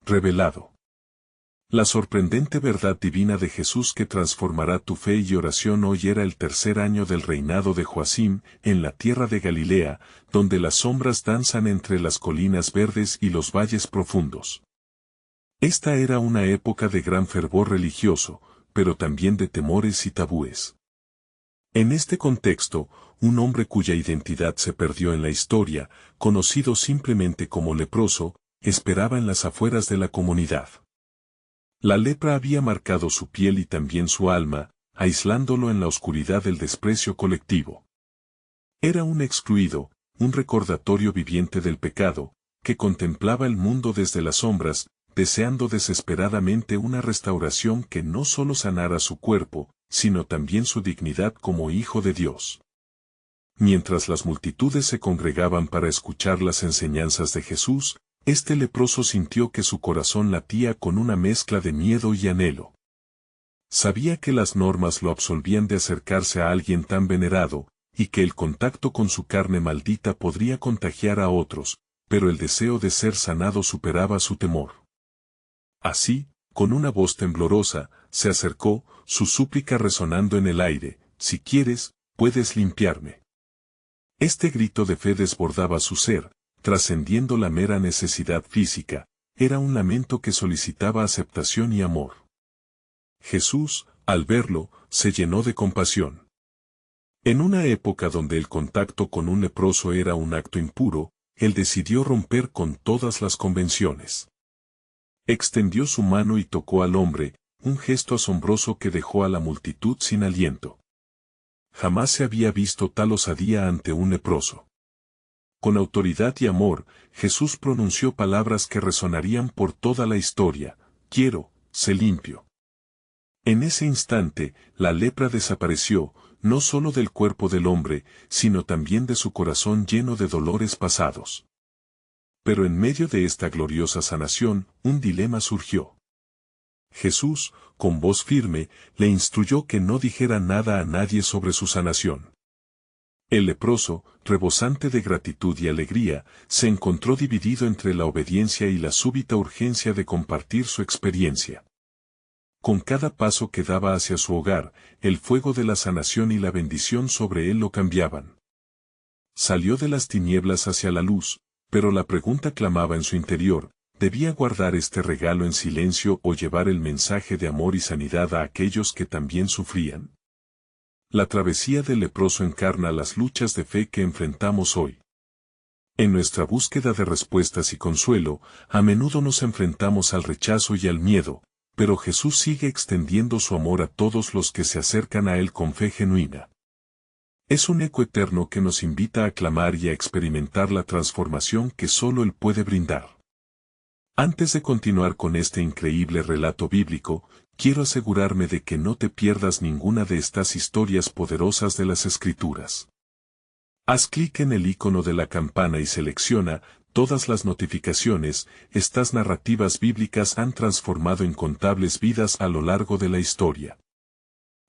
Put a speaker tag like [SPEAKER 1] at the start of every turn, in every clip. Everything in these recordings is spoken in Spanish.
[SPEAKER 1] revelado. La sorprendente verdad divina de Jesús que transformará tu fe y oración hoy era el tercer año del reinado de Joacim en la tierra de Galilea, donde las sombras danzan entre las colinas verdes y los valles profundos. Esta era una época de gran fervor religioso, pero también de temores y tabúes. En este contexto, un hombre cuya identidad se perdió en la historia, conocido simplemente como leproso, esperaba en las afueras de la comunidad. La lepra había marcado su piel y también su alma, aislándolo en la oscuridad del desprecio colectivo. Era un excluido, un recordatorio viviente del pecado, que contemplaba el mundo desde las sombras, deseando desesperadamente una restauración que no solo sanara su cuerpo, sino también su dignidad como hijo de Dios. Mientras las multitudes se congregaban para escuchar las enseñanzas de Jesús, este leproso sintió que su corazón latía con una mezcla de miedo y anhelo. Sabía que las normas lo absolvían de acercarse a alguien tan venerado, y que el contacto con su carne maldita podría contagiar a otros, pero el deseo de ser sanado superaba su temor. Así, con una voz temblorosa, se acercó, su súplica resonando en el aire: «Si quieres, puedes limpiarme». Este grito de fe desbordaba su ser, trascendiendo la mera necesidad física, era un lamento que solicitaba aceptación y amor. Jesús, al verlo, se llenó de compasión. En una época donde el contacto con un leproso era un acto impuro, él decidió romper con todas las convenciones. Extendió su mano y tocó al hombre, un gesto asombroso que dejó a la multitud sin aliento. Jamás se había visto tal osadía ante un leproso. Con autoridad y amor, Jesús pronunció palabras que resonarían por toda la historia: «Quiero, sé limpio». En ese instante, la lepra desapareció, no solo del cuerpo del hombre, sino también de su corazón lleno de dolores pasados. Pero en medio de esta gloriosa sanación, un dilema surgió. Jesús, con voz firme, le instruyó que no dijera nada a nadie sobre su sanación. El leproso, rebosante de gratitud y alegría, se encontró dividido entre la obediencia y la súbita urgencia de compartir su experiencia. Con cada paso que daba hacia su hogar, el fuego de la sanación y la bendición sobre él lo cambiaban. Salió de las tinieblas hacia la luz, pero la pregunta clamaba en su interior: ¿debía guardar este regalo en silencio o llevar el mensaje de amor y sanidad a aquellos que también sufrían? La travesía del leproso encarna las luchas de fe que enfrentamos hoy. En nuestra búsqueda de respuestas y consuelo, a menudo nos enfrentamos al rechazo y al miedo, pero Jesús sigue extendiendo su amor a todos los que se acercan a Él con fe genuina. Es un eco eterno que nos invita a clamar y a experimentar la transformación que solo Él puede brindar. Antes de continuar con este increíble relato bíblico, quiero asegurarme de que no te pierdas ninguna de estas historias poderosas de las Escrituras. Haz clic en el icono de la campana y selecciona todas las notificaciones. Estas narrativas bíblicas han transformado incontables vidas a lo largo de la historia.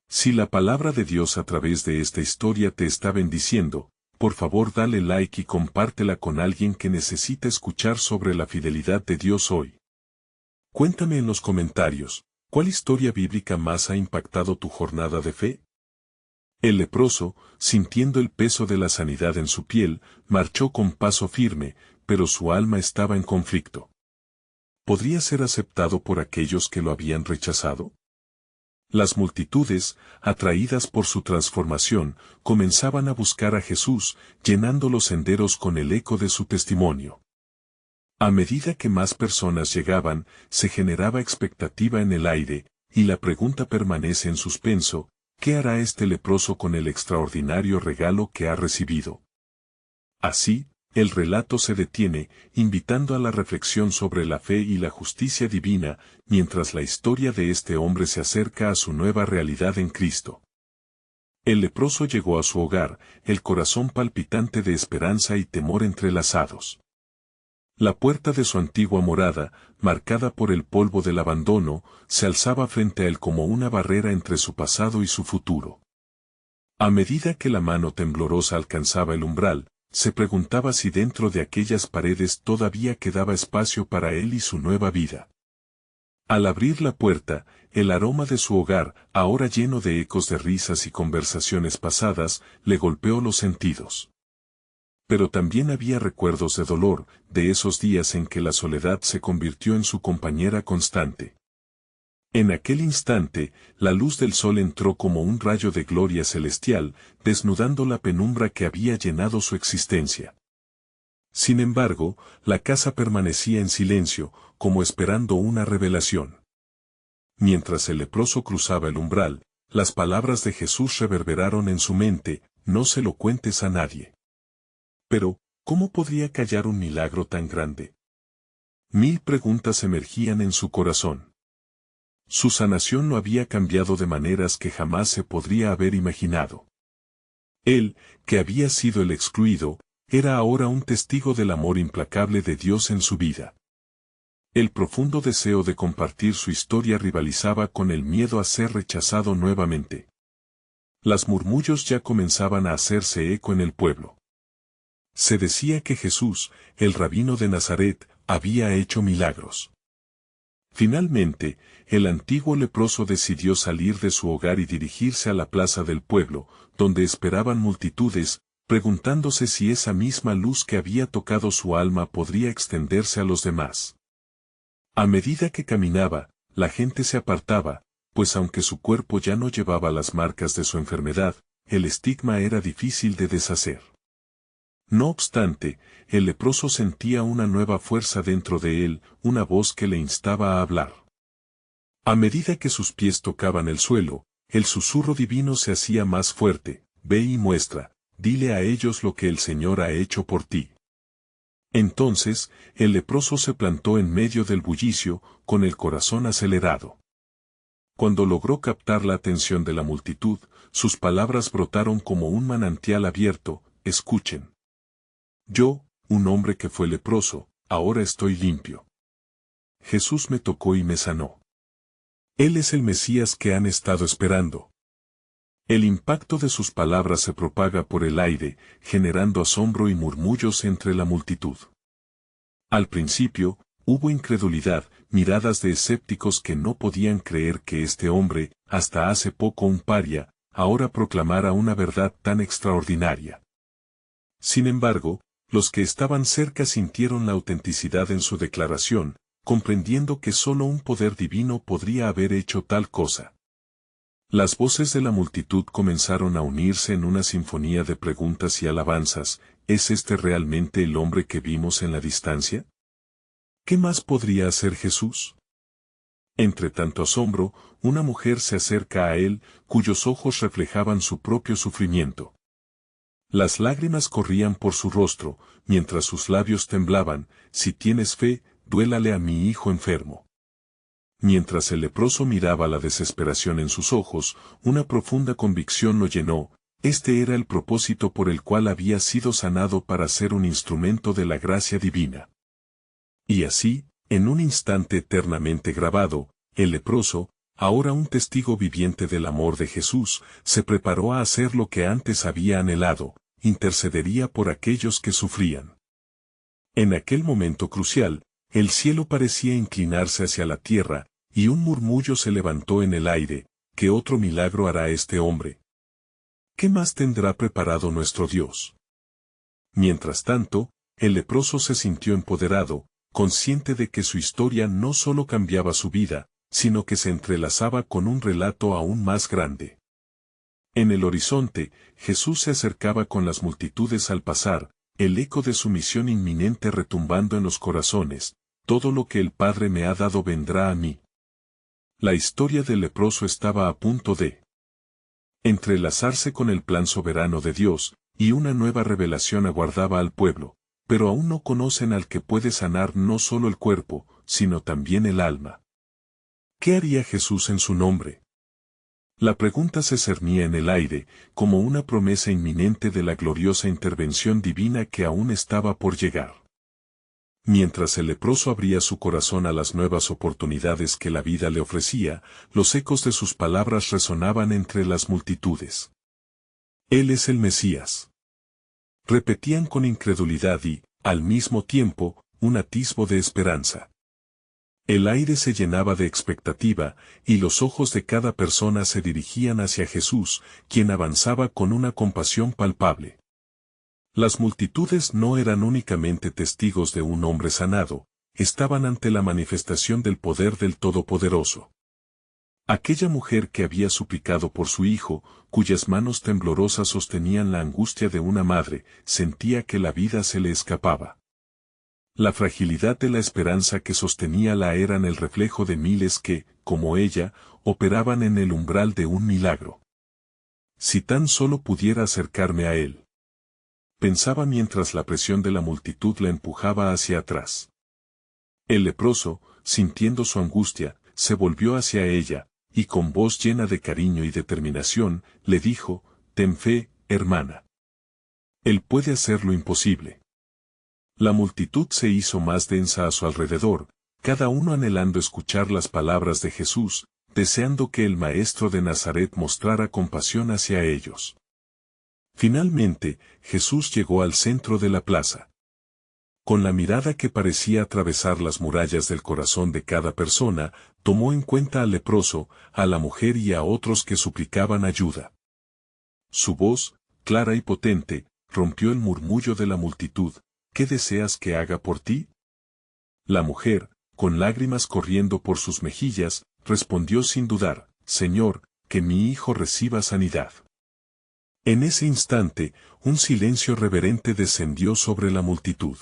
[SPEAKER 1] Si la palabra de Dios a través de esta historia te está bendiciendo, por favor dale like y compártela con alguien que necesita escuchar sobre la fidelidad de Dios hoy. Cuéntame en los comentarios, ¿cuál historia bíblica más ha impactado tu jornada de fe? El leproso, sintiendo el peso de la sanidad en su piel, marchó con paso firme, pero su alma estaba en conflicto. ¿Podría ser aceptado por aquellos que lo habían rechazado? Las multitudes, atraídas por su transformación, comenzaban a buscar a Jesús, llenando los senderos con el eco de su testimonio. A medida que más personas llegaban, se generaba expectativa en el aire, y la pregunta permanece en suspenso: ¿qué hará este leproso con el extraordinario regalo que ha recibido? Así, el relato se detiene, invitando a la reflexión sobre la fe y la justicia divina, mientras la historia de este hombre se acerca a su nueva realidad en Cristo. El leproso llegó a su hogar, el corazón palpitante de esperanza y temor entrelazados. La puerta de su antigua morada, marcada por el polvo del abandono, se alzaba frente a él como una barrera entre su pasado y su futuro. A medida que la mano temblorosa alcanzaba el umbral, se preguntaba si dentro de aquellas paredes todavía quedaba espacio para él y su nueva vida. Al abrir la puerta, el aroma de su hogar, ahora lleno de ecos de risas y conversaciones pasadas, le golpeó los sentidos. Pero también había recuerdos de dolor, de esos días en que la soledad se convirtió en su compañera constante. En aquel instante, la luz del sol entró como un rayo de gloria celestial, desnudando la penumbra que había llenado su existencia. Sin embargo, la casa permanecía en silencio, como esperando una revelación. Mientras el leproso cruzaba el umbral, las palabras de Jesús reverberaron en su mente: no se lo cuentes a nadie. Pero, ¿cómo podría callar un milagro tan grande? 1000 preguntas emergían en su corazón. Su sanación lo había cambiado de maneras que jamás se podría haber imaginado. Él, que había sido el excluido, era ahora un testigo del amor implacable de Dios en su vida. El profundo deseo de compartir su historia rivalizaba con el miedo a ser rechazado nuevamente. Las murmullos ya comenzaban a hacerse eco en el pueblo. Se decía que Jesús, el rabino de Nazaret, había hecho milagros. Finalmente, el antiguo leproso decidió salir de su hogar y dirigirse a la plaza del pueblo, donde esperaban multitudes, preguntándose si esa misma luz que había tocado su alma podría extenderse a los demás. A medida que caminaba, la gente se apartaba, pues aunque su cuerpo ya no llevaba las marcas de su enfermedad, el estigma era difícil de deshacer. No obstante, el leproso sentía una nueva fuerza dentro de él, una voz que le instaba a hablar. A medida que sus pies tocaban el suelo, el susurro divino se hacía más fuerte: ve y muestra, dile a ellos lo que el Señor ha hecho por ti. Entonces, el leproso se plantó en medio del bullicio, con el corazón acelerado. Cuando logró captar la atención de la multitud, sus palabras brotaron como un manantial abierto: escuchen. Yo, un hombre que fue leproso, ahora estoy limpio. Jesús me tocó y me sanó. Él es el Mesías que han estado esperando. El impacto de sus palabras se propaga por el aire, generando asombro y murmullos entre la multitud. Al principio, hubo incredulidad, miradas de escépticos que no podían creer que este hombre, hasta hace poco un paria, ahora proclamara una verdad tan extraordinaria. Sin embargo, los que estaban cerca sintieron la autenticidad en su declaración, comprendiendo que solo un poder divino podría haber hecho tal cosa. Las voces de la multitud comenzaron a unirse en una sinfonía de preguntas y alabanzas: ¿es este realmente el hombre que vimos en la distancia? ¿Qué más podría hacer Jesús? Entre tanto asombro, una mujer se acerca a él, cuyos ojos reflejaban su propio sufrimiento. Las lágrimas corrían por su rostro, mientras sus labios temblaban: si tienes fe, duélale a mi hijo enfermo. Mientras el leproso miraba la desesperación en sus ojos, una profunda convicción lo llenó: este era el propósito por el cual había sido sanado, para ser un instrumento de la gracia divina. Y así, en un instante eternamente grabado, el leproso, ahora un testigo viviente del amor de Jesús, se preparó a hacer lo que antes había anhelado: intercedería por aquellos que sufrían. En aquel momento crucial, el cielo parecía inclinarse hacia la tierra, y un murmullo se levantó en el aire: ¿qué otro milagro hará este hombre? ¿Qué más tendrá preparado nuestro Dios? Mientras tanto, el leproso se sintió empoderado, consciente de que su historia no solo cambiaba su vida, sino que se entrelazaba con un relato aún más grande. En el horizonte, Jesús se acercaba con las multitudes al pasar, el eco de su misión inminente retumbando en los corazones: todo lo que el Padre me ha dado vendrá a mí. La historia del leproso estaba a punto de entrelazarse con el plan soberano de Dios, y una nueva revelación aguardaba al pueblo, pero aún no conocen al que puede sanar no solo el cuerpo, sino también el alma. ¿Qué haría Jesús en su nombre? La pregunta se cernía en el aire, como una promesa inminente de la gloriosa intervención divina que aún estaba por llegar. Mientras el leproso abría su corazón a las nuevas oportunidades que la vida le ofrecía, los ecos de sus palabras resonaban entre las multitudes. Él es el Mesías. Repetían con incredulidad y, al mismo tiempo, un atisbo de esperanza. El aire se llenaba de expectativa, y los ojos de cada persona se dirigían hacia Jesús, quien avanzaba con una compasión palpable. Las multitudes no eran únicamente testigos de un hombre sanado, estaban ante la manifestación del poder del Todopoderoso. Aquella mujer que había suplicado por su hijo, cuyas manos temblorosas sostenían la angustia de una madre, sentía que la vida se le escapaba. La fragilidad de la esperanza que sosteníala eran el reflejo de miles que, como ella, operaban en el umbral de un milagro. Si tan solo pudiera acercarme a él. Pensaba mientras la presión de la multitud la empujaba hacia atrás. El leproso, sintiendo su angustia, se volvió hacia ella, y con voz llena de cariño y determinación, le dijo, «Ten fe, hermana. Él puede hacer lo imposible». La multitud se hizo más densa a su alrededor, cada uno anhelando escuchar las palabras de Jesús, deseando que el Maestro de Nazaret mostrara compasión hacia ellos. Finalmente, Jesús llegó al centro de la plaza. Con la mirada que parecía atravesar las murallas del corazón de cada persona, tomó en cuenta al leproso, a la mujer y a otros que suplicaban ayuda. Su voz, clara y potente, rompió el murmullo de la multitud. ¿Qué deseas que haga por ti? La mujer, con lágrimas corriendo por sus mejillas, respondió sin dudar, Señor, que mi hijo reciba sanidad. En ese instante, un silencio reverente descendió sobre la multitud.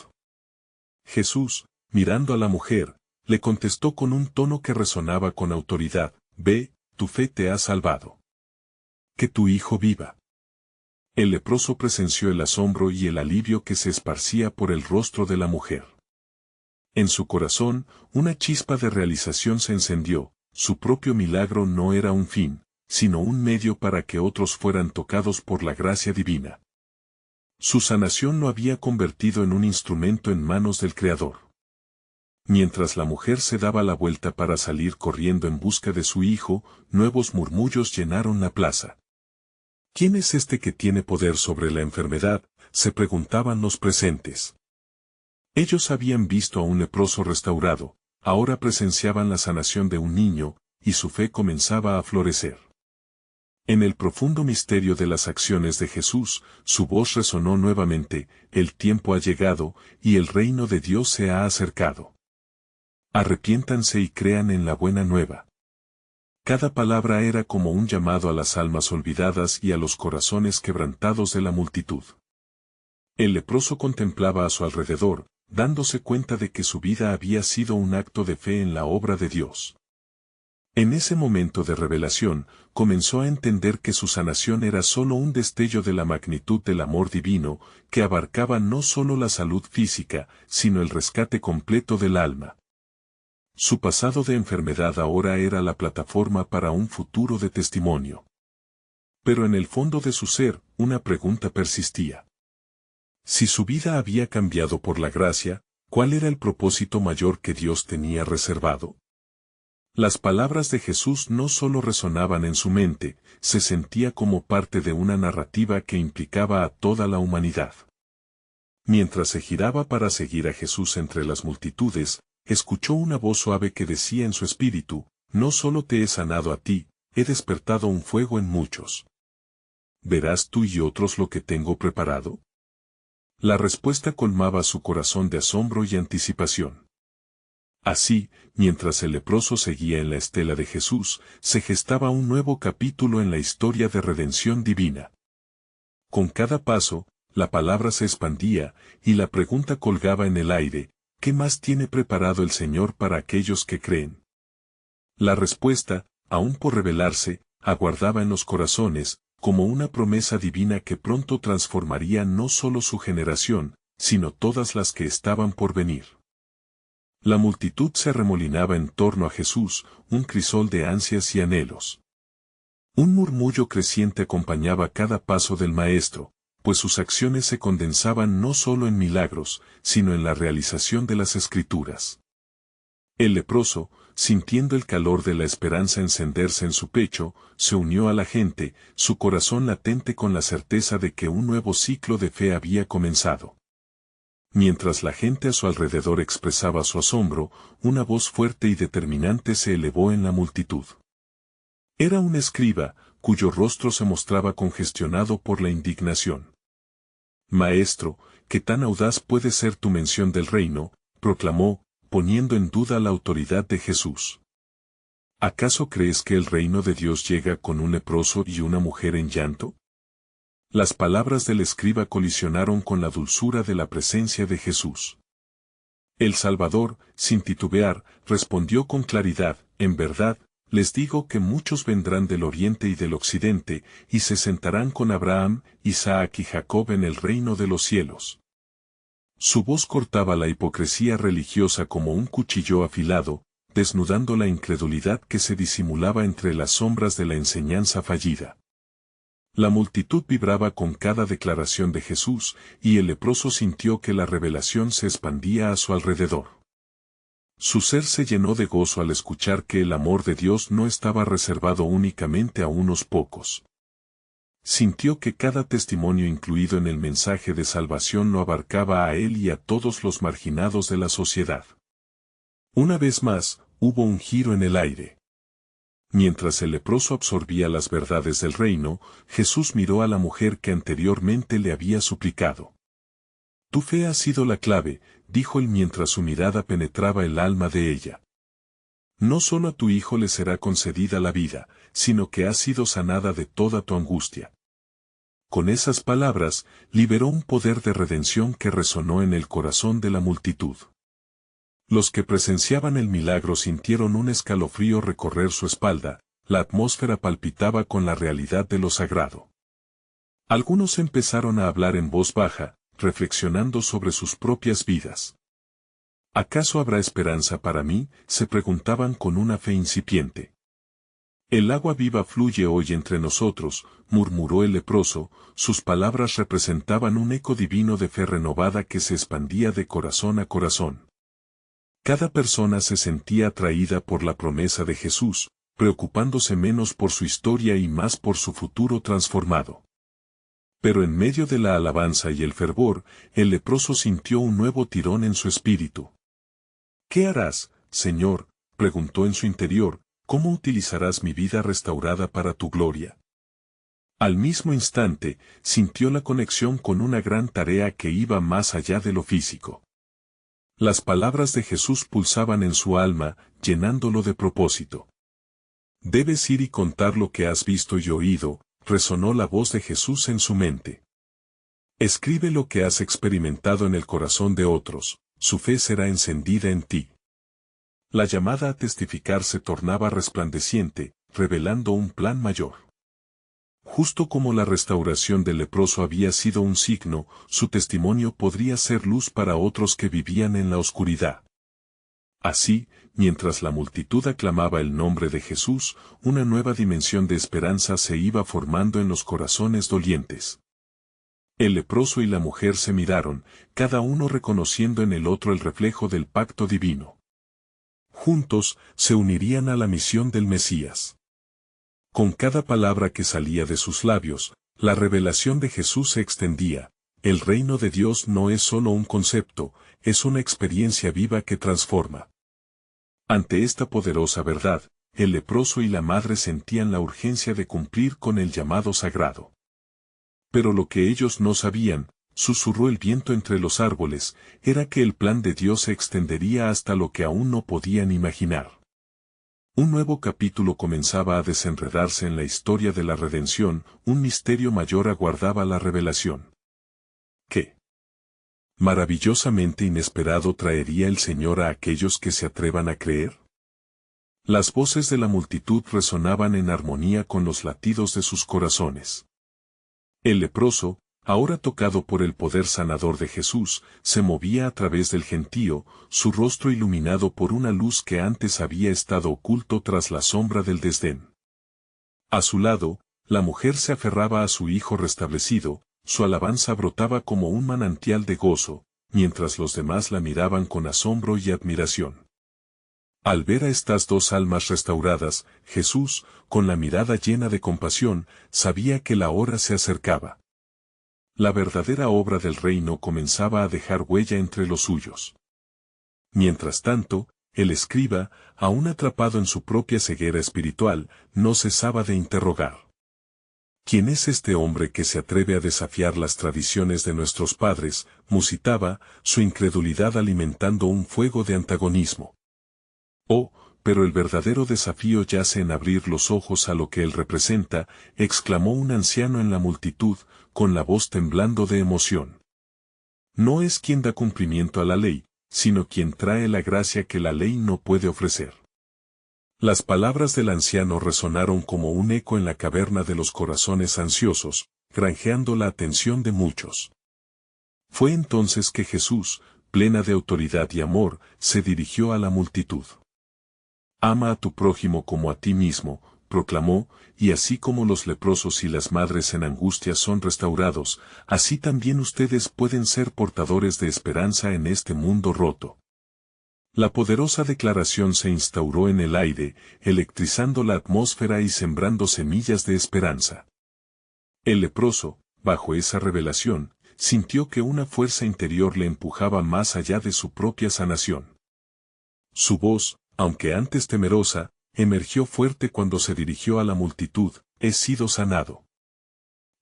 [SPEAKER 1] Jesús, mirando a la mujer, le contestó con un tono que resonaba con autoridad, Ve, tu fe te ha salvado. Que tu hijo viva. El leproso presenció el asombro y el alivio que se esparcía por el rostro de la mujer. En su corazón, una chispa de realización se encendió, su propio milagro no era un fin, sino un medio para que otros fueran tocados por la gracia divina. Su sanación lo había convertido en un instrumento en manos del Creador. Mientras la mujer se daba la vuelta para salir corriendo en busca de su hijo, nuevos murmullos llenaron la plaza. ¿Quién es este que tiene poder sobre la enfermedad?, se preguntaban los presentes. Ellos habían visto a un leproso restaurado, ahora presenciaban la sanación de un niño, y su fe comenzaba a florecer. En el profundo misterio de las acciones de Jesús, su voz resonó nuevamente, el tiempo ha llegado, y el reino de Dios se ha acercado. Arrepiéntanse y crean en la buena nueva. Cada palabra era como un llamado a las almas olvidadas y a los corazones quebrantados de la multitud. El leproso contemplaba a su alrededor, dándose cuenta de que su vida había sido un acto de fe en la obra de Dios. En ese momento de revelación, comenzó a entender que su sanación era solo un destello de la magnitud del amor divino, que abarcaba no solo la salud física, sino el rescate completo del alma. Su pasado de enfermedad ahora era la plataforma para un futuro de testimonio. Pero en el fondo de su ser, una pregunta persistía. Si su vida había cambiado por la gracia, ¿cuál era el propósito mayor que Dios tenía reservado? Las palabras de Jesús no solo resonaban en su mente, se sentía como parte de una narrativa que implicaba a toda la humanidad. Mientras se giraba para seguir a Jesús entre las multitudes, escuchó una voz suave que decía en su espíritu, no solo te he sanado a ti, he despertado un fuego en muchos. ¿Verás tú y otros lo que tengo preparado? La respuesta colmaba su corazón de asombro y anticipación. Así, mientras el leproso seguía en la estela de Jesús, se gestaba un nuevo capítulo en la historia de redención divina. Con cada paso, la palabra se expandía, y la pregunta colgaba en el aire, ¿qué más tiene preparado el Señor para aquellos que creen? La respuesta, aún por revelarse, aguardaba en los corazones, como una promesa divina que pronto transformaría no solo su generación, sino todas las que estaban por venir. La multitud se arremolinaba en torno a Jesús, un crisol de ansias y anhelos. Un murmullo creciente acompañaba cada paso del Maestro, pues sus acciones se condensaban no solo en milagros, sino en la realización de las Escrituras. El leproso, sintiendo el calor de la esperanza encenderse en su pecho, se unió a la gente, su corazón latente con la certeza de que un nuevo ciclo de fe había comenzado. Mientras la gente a su alrededor expresaba su asombro, una voz fuerte y determinante se elevó en la multitud. Era un escriba, cuyo rostro se mostraba congestionado por la indignación. Maestro, ¿qué tan audaz puede ser tu mención del reino?, proclamó, poniendo en duda la autoridad de Jesús. ¿Acaso crees que el reino de Dios llega con un leproso y una mujer en llanto? Las palabras del escriba colisionaron con la dulzura de la presencia de Jesús. El Salvador, sin titubear, respondió con claridad: en verdad, les digo que muchos vendrán del oriente y del occidente, y se sentarán con Abraham, Isaac y Jacob en el reino de los cielos. Su voz cortaba la hipocresía religiosa como un cuchillo afilado, desnudando la incredulidad que se disimulaba entre las sombras de la enseñanza fallida. La multitud vibraba con cada declaración de Jesús, y el leproso sintió que la revelación se expandía a su alrededor. Su ser se llenó de gozo al escuchar que el amor de Dios no estaba reservado únicamente a unos pocos. Sintió que cada testimonio incluido en el mensaje de salvación lo abarcaba a él y a todos los marginados de la sociedad. Una vez más, hubo un giro en el aire. Mientras el leproso absorbía las verdades del reino, Jesús miró a la mujer que anteriormente le había suplicado. Tu fe ha sido la clave, dijo él mientras su mirada penetraba el alma de ella. No solo a tu hijo le será concedida la vida, sino que has sido sanada de toda tu angustia. Con esas palabras, liberó un poder de redención que resonó en el corazón de la multitud. Los que presenciaban el milagro sintieron un escalofrío recorrer su espalda, la atmósfera palpitaba con la realidad de lo sagrado. Algunos empezaron a hablar en voz baja, reflexionando sobre sus propias vidas. ¿Acaso habrá esperanza para mí?, se preguntaban con una fe incipiente. El agua viva fluye hoy entre nosotros, murmuró el leproso, sus palabras representaban un eco divino de fe renovada que se expandía de corazón a corazón. Cada persona se sentía atraída por la promesa de Jesús, preocupándose menos por su historia y más por su futuro transformado. Pero en medio de la alabanza y el fervor, el leproso sintió un nuevo tirón en su espíritu. ¿Qué harás, Señor?, preguntó en su interior, ¿cómo utilizarás mi vida restaurada para tu gloria? Al mismo instante, sintió la conexión con una gran tarea que iba más allá de lo físico. Las palabras de Jesús pulsaban en su alma, llenándolo de propósito. Debes ir y contar lo que has visto y oído, resonó la voz de Jesús en su mente. Escribe lo que has experimentado en el corazón de otros, su fe será encendida en ti. La llamada a testificar se tornaba resplandeciente, revelando un plan mayor. Justo como la restauración del leproso había sido un signo, su testimonio podría ser luz para otros que vivían en la oscuridad. Así, mientras la multitud aclamaba el nombre de Jesús, una nueva dimensión de esperanza se iba formando en los corazones dolientes. El leproso y la mujer se miraron, cada uno reconociendo en el otro el reflejo del pacto divino. Juntos, se unirían a la misión del Mesías. Con cada palabra que salía de sus labios, la revelación de Jesús se extendía. El reino de Dios no es solo un concepto, es una experiencia viva que transforma. Ante esta poderosa verdad, el leproso y la madre sentían la urgencia de cumplir con el llamado sagrado. Pero lo que ellos no sabían, susurró el viento entre los árboles, era que el plan de Dios se extendería hasta lo que aún no podían imaginar. Un nuevo capítulo comenzaba a desenredarse en la historia de la redención, un misterio mayor aguardaba la revelación. ¿Qué maravillosamente inesperado traería el Señor a aquellos que se atrevan a creer? Las voces de la multitud resonaban en armonía con los latidos de sus corazones. El leproso, ahora tocado por el poder sanador de Jesús, se movía a través del gentío, su rostro iluminado por una luz que antes había estado oculto tras la sombra del desdén. A su lado, la mujer se aferraba a su hijo restablecido, su alabanza brotaba como un manantial de gozo, mientras los demás la miraban con asombro y admiración. Al ver a estas dos almas restauradas, Jesús, con la mirada llena de compasión, sabía que la hora se acercaba. La verdadera obra del reino comenzaba a dejar huella entre los suyos. Mientras tanto, el escriba, aún atrapado en su propia ceguera espiritual, no cesaba de interrogar. ¿Quién es este hombre que se atreve a desafiar las tradiciones de nuestros padres? Musitaba, su incredulidad alimentando un fuego de antagonismo. Oh, pero el verdadero desafío yace en abrir los ojos a lo que él representa, exclamó un anciano en la multitud, con la voz temblando de emoción. No es quien da cumplimiento a la ley, sino quien trae la gracia que la ley no puede ofrecer. Las palabras del anciano resonaron como un eco en la caverna de los corazones ansiosos, granjeando la atención de muchos. Fue entonces que Jesús, plena de autoridad y amor, se dirigió a la multitud. Ama a tu prójimo como a ti mismo, proclamó, y así como los leprosos y las madres en angustia son restaurados, así también ustedes pueden ser portadores de esperanza en este mundo roto. La poderosa declaración se instauró en el aire, electrizando la atmósfera y sembrando semillas de esperanza. El leproso, bajo esa revelación, sintió que una fuerza interior le empujaba más allá de su propia sanación. Su voz, aunque antes temerosa, emergió fuerte cuando se dirigió a la multitud: he sido sanado.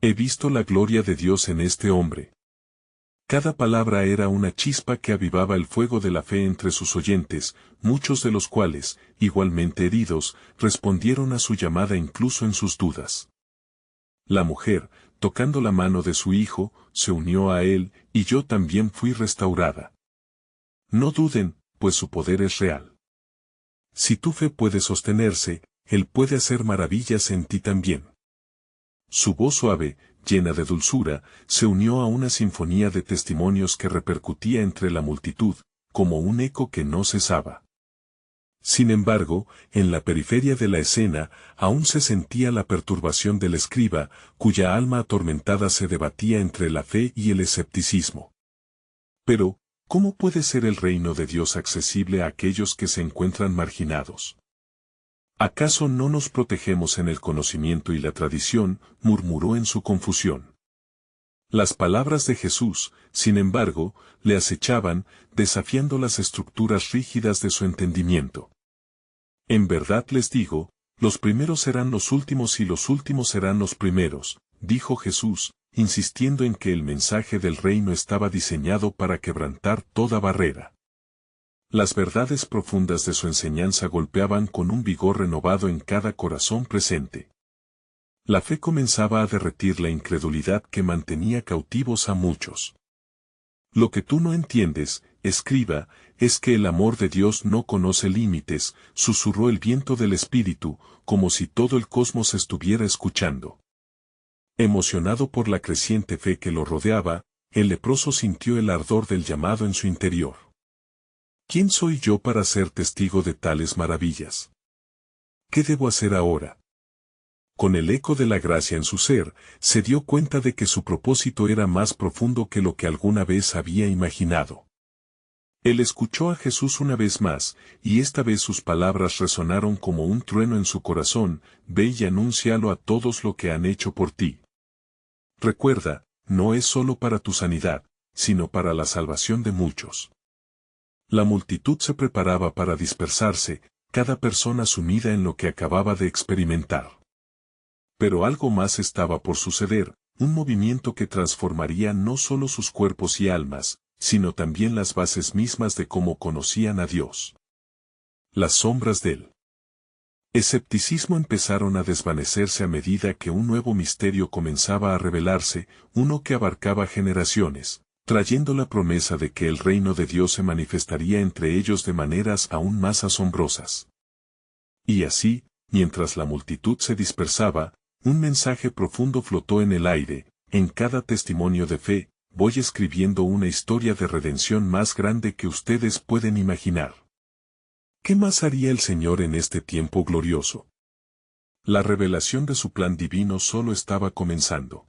[SPEAKER 1] He visto la gloria de Dios en este hombre. Cada palabra era una chispa que avivaba el fuego de la fe entre sus oyentes, muchos de los cuales, igualmente heridos, respondieron a su llamada incluso en sus dudas. La mujer, tocando la mano de su hijo, se unió a él, y yo también fui restaurada. No duden, pues su poder es real. Si tu fe puede sostenerse, Él puede hacer maravillas en ti también. Su voz suave, llena de dulzura, se unió a una sinfonía de testimonios que repercutía entre la multitud, como un eco que no cesaba. Sin embargo, en la periferia de la escena, aún se sentía la perturbación del escriba, cuya alma atormentada se debatía entre la fe y el escepticismo. Pero, ¿cómo puede ser el reino de Dios accesible a aquellos que se encuentran marginados? ¿Acaso no nos protegemos en el conocimiento y la tradición?, murmuró en su confusión. Las palabras de Jesús, sin embargo, le acechaban, desafiando las estructuras rígidas de su entendimiento. En verdad les digo, los primeros serán los últimos y los últimos serán los primeros, dijo Jesús, insistiendo en que el mensaje del reino estaba diseñado para quebrantar toda barrera. Las verdades profundas de su enseñanza golpeaban con un vigor renovado en cada corazón presente. La fe comenzaba a derretir la incredulidad que mantenía cautivos a muchos. Lo que tú no entiendes, escriba, es que el amor de Dios no conoce límites, susurró el viento del Espíritu, como si todo el cosmos estuviera escuchando. Emocionado por la creciente fe que lo rodeaba, el leproso sintió el ardor del llamado en su interior. ¿Quién soy yo para ser testigo de tales maravillas? ¿Qué debo hacer ahora? Con el eco de la gracia en su ser, se dio cuenta de que su propósito era más profundo que lo que alguna vez había imaginado. Él escuchó a Jesús una vez más, y esta vez sus palabras resonaron como un trueno en su corazón: ve y anúncialo a todos lo que han hecho por ti. Recuerda, no es solo para tu sanidad, sino para la salvación de muchos. La multitud se preparaba para dispersarse, cada persona sumida en lo que acababa de experimentar. Pero algo más estaba por suceder, un movimiento que transformaría no solo sus cuerpos y almas, sino también las bases mismas de cómo conocían a Dios. Las sombras del escepticismo empezaron a desvanecerse a medida que un nuevo misterio comenzaba a revelarse, uno que abarcaba generaciones, trayendo la promesa de que el reino de Dios se manifestaría entre ellos de maneras aún más asombrosas. Y así, mientras la multitud se dispersaba, un mensaje profundo flotó en el aire: en cada testimonio de fe, voy escribiendo una historia de redención más grande que ustedes pueden imaginar. ¿Qué más haría el Señor en este tiempo glorioso? La revelación de su plan divino solo estaba comenzando.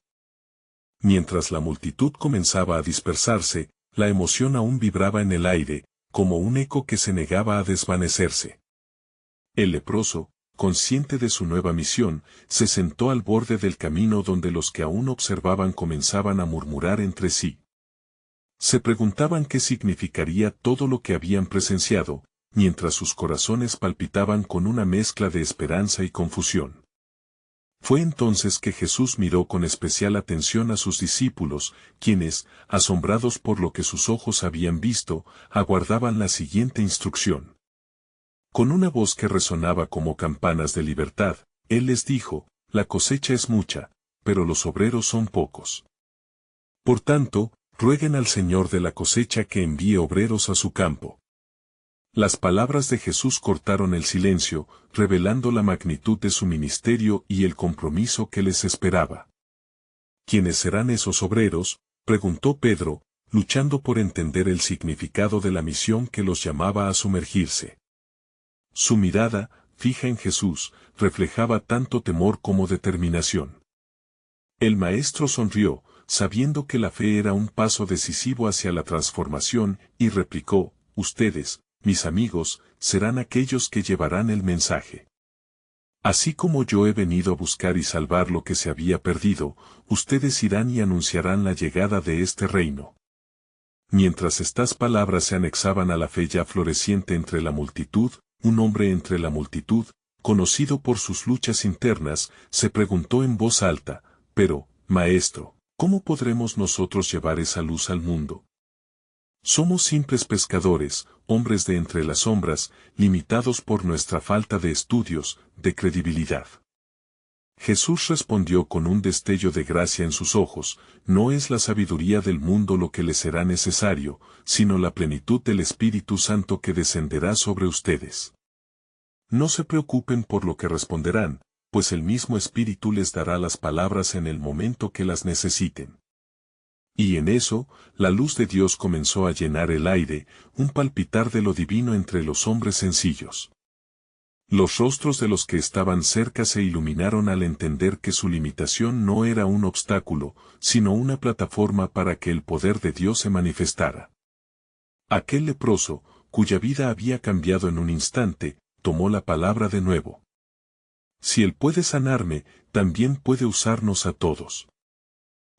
[SPEAKER 1] Mientras la multitud comenzaba a dispersarse, la emoción aún vibraba en el aire, como un eco que se negaba a desvanecerse. El leproso, consciente de su nueva misión, se sentó al borde del camino donde los que aún observaban comenzaban a murmurar entre sí. Se preguntaban qué significaría todo lo que habían presenciado, mientras sus corazones palpitaban con una mezcla de esperanza y confusión. Fue entonces que Jesús miró con especial atención a sus discípulos, quienes, asombrados por lo que sus ojos habían visto, aguardaban la siguiente instrucción. Con una voz que resonaba como campanas de libertad, Él les dijo, la cosecha es mucha, pero los obreros son pocos. Por tanto, rueguen al Señor de la cosecha que envíe obreros a su campo. Las palabras de Jesús cortaron el silencio, revelando la magnitud de su ministerio y el compromiso que les esperaba. ¿Quiénes serán esos obreros?, preguntó Pedro, luchando por entender el significado de la misión que los llamaba a sumergirse. Su mirada, fija en Jesús, reflejaba tanto temor como determinación. El maestro sonrió, sabiendo que la fe era un paso decisivo hacia la transformación, y replicó, ustedes, mis amigos, serán aquellos que llevarán el mensaje. Así como yo he venido a buscar y salvar lo que se había perdido, ustedes irán y anunciarán la llegada de este reino. Mientras estas palabras se anexaban a la fe ya floreciente entre la multitud, un hombre entre la multitud, conocido por sus luchas internas, se preguntó en voz alta, pero, Maestro, ¿cómo podremos nosotros llevar esa luz al mundo? Somos simples pescadores, hombres de entre las sombras, limitados por nuestra falta de estudios, de credibilidad. Jesús respondió con un destello de gracia en sus ojos, no es la sabiduría del mundo lo que les será necesario, sino la plenitud del Espíritu Santo que descenderá sobre ustedes. No se preocupen por lo que responderán, pues el mismo Espíritu les dará las palabras en el momento que las necesiten. Y en eso, la luz de Dios comenzó a llenar el aire, un palpitar de lo divino entre los hombres sencillos. Los rostros de los que estaban cerca se iluminaron al entender que su limitación no era un obstáculo, sino una plataforma para que el poder de Dios se manifestara. Aquel leproso, cuya vida había cambiado en un instante, tomó la palabra de nuevo. Si Él puede sanarme, también puede usarnos a todos.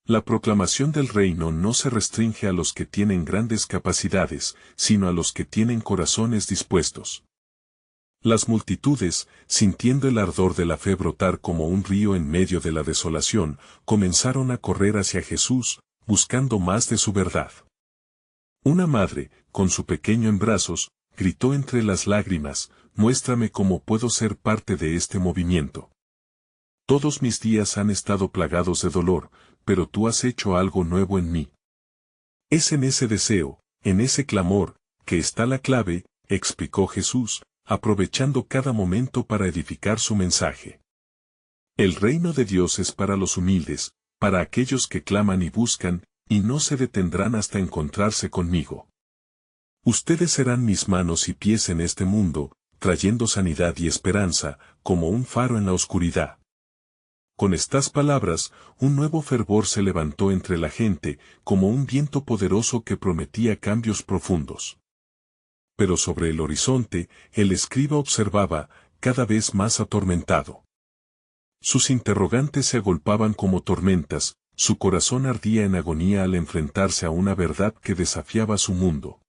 [SPEAKER 1] La proclamación del reino no se restringe a los que tienen grandes capacidades, sino a los que tienen corazones dispuestos. Las multitudes, sintiendo el ardor de la fe brotar como un río en medio de la desolación, comenzaron a correr hacia Jesús, buscando más de su verdad. Una madre, con su pequeño en brazos, gritó entre las lágrimas, muéstrame cómo puedo ser parte de este movimiento. Todos mis días han estado plagados de dolor, pero tú has hecho algo nuevo en mí. Es en ese deseo, en ese clamor, que está la clave, explicó Jesús, aprovechando cada momento para edificar su mensaje. El reino de Dios es para los humildes, para aquellos que claman y buscan, y no se detendrán hasta encontrarse conmigo. Ustedes serán mis manos y pies en este mundo, trayendo sanidad y esperanza, como un faro en la oscuridad. Con estas palabras, un nuevo fervor se levantó entre la gente, como un viento poderoso que prometía cambios profundos. Pero sobre el horizonte, el escriba observaba, cada vez más atormentado. Sus interrogantes se agolpaban como tormentas, su corazón ardía en agonía al enfrentarse a una verdad que desafiaba su mundo.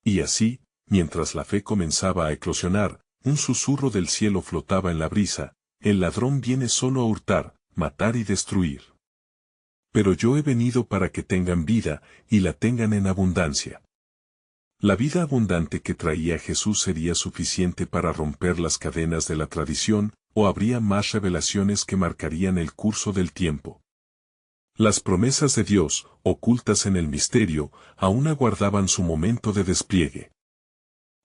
[SPEAKER 1] Y así, mientras la fe comenzaba a eclosionar, un susurro del cielo flotaba en la brisa, el ladrón viene solo a hurtar, matar y destruir. Pero yo he venido para que tengan vida, y la tengan en abundancia. La vida abundante que traía Jesús sería suficiente para romper las cadenas de la tradición, o habría más revelaciones que marcarían el curso del tiempo. Las promesas de Dios, ocultas en el misterio, aún aguardaban su momento de despliegue.